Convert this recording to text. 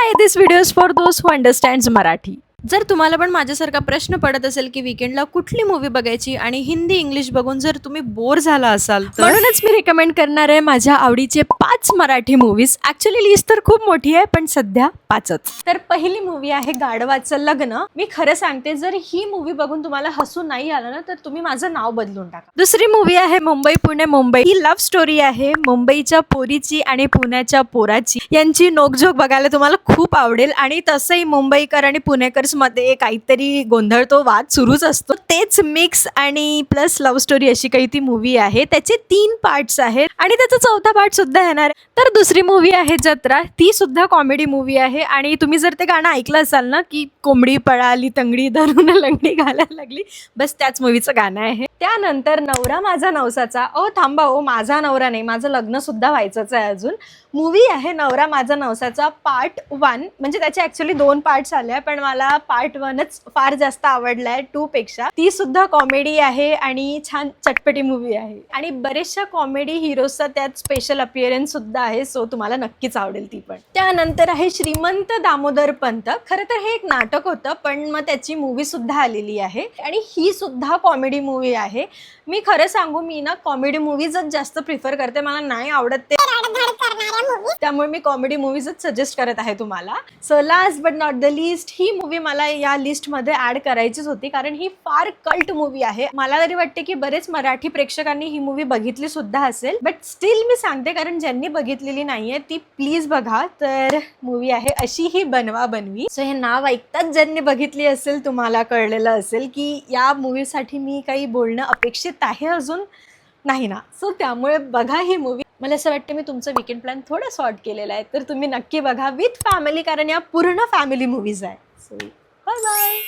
Hi, this video is for those who understands Marathi. जर तुम्हाला पण माझ्यासारखा प्रश्न पडत असेल की वीकेंडला कुठली मूवी बघायची आणि हिंदी इंग्लिश बघून जर तुम्ही बोर झाला असाल तर म्हणूनच मी रिकमेंड करणार आहे माझ्या आवडीचे 5 मराठी मूवीज. ऍक्च्युअली लिस्ट तर खूप मोठी आहे पण सध्या 5च. तर पहिली मूवी आहे गाढवाचं लग्न. मी खरं सांगते जर ही मूवी बघून तुम्हाला हसू नाही आलं ना तर तुम्ही माझं नाव बदलून टाका. दुसरी मूवी आहे मुंबई पुणे मुंबई. ही लव्ह स्टोरी आहे मुंबईच्या पोरीची आणि पुण्याच्या पोराची. यांची नोकझोक बघायला तुम्हाला खूप आवडेल आणि तसंही मुंबईकर आणि पुणेकर मध्ये काहीतरी गोंधळतो वाद सुरूच असतो. तेच मिक्स आणि प्लस लव्ह स्टोरी अशी काही ती मूवी आहे. त्याचे 3 पार्ट्स आहेत आणि त्याचा 4था पार्ट सुद्धा येणार. तर दुसरी मूवी आहे जत्रा. ती सुद्धा कॉमेडी मूवी आहे आणि तुम्ही जर ते गाणं ऐकलं असाल ना की कोंबडी पळाली तंगडी धरून लंगडी घालायला लागली, बस त्याच मूवीचं गाणं आहे. त्यानंतर नवरा माझा नवसाचा. थांबा माझा नवरा नाही, माझं लग्न सुद्धा व्हायचंच आहे अजून. मूवी आहे नवरा माझा नवसाचा पार्ट 1. म्हणजे त्याचे ऍक्च्युअली 2 पार्ट्स आले पण मला पार्ट 1च फार जास्त आवडलाय 2 पेक्षा. ती सुद्धा कॉमेडी आहे आणि छान चटपटी मूवी आहे आणि बरेचशा कॉमेडी हिरोजचा त्यात स्पेशल अपीअरन्स सुद्धा आहे. सो तुम्हाला नक्कीच आवडेल ती पण. त्यानंतर आहे श्रीमंत दामोदर पंत. खरं तर हे एक नाटक होतं पण मग त्याची मूवी सुद्धा आलेली आहे आणि ही सुद्धा कॉमेडी मूवी आहे. मी खरं सांगू मी ना कॉमेडी मूवीजच जास्त प्रिफर करते. मला नाही आवडत ते त्यामुळे मी कॉमेडी मूवीजच सजेस्ट करत आहे तुम्हाला. So last but not the list he movie मला या लिस्ट मध्ये ऍड करायचीच होती कारण ही फार कल्ट मूवी आहे. मला तरी वाटते की बरेच मराठी प्रेक्षकांनी ही मूवी बघितली सुद्धा असेल बट स्टील मी सांगते कारण ज्यांनी बघितलेली नाहीये ती प्लीज बघा. तर मूवी आहे अशी ही बनवा बनवी. सो हे नाव ऐकताच ज्यांनी बघितली असेल तुम्हाला कळलेलं असेल की या मूवीसाठी मी काही बोलणं अपेक्षित आहे अजून नाही ना. सो त्यामुळे बघा ही मूवी. मला असं वाटतं मी तुमचं वीकेंड प्लॅन थोडं शॉर्ट केलेला आहे तर तुम्ही नक्की बघा विथ फॅमिली कारण या पूर्ण फॅमिली मूवीज आहे. So bye bye.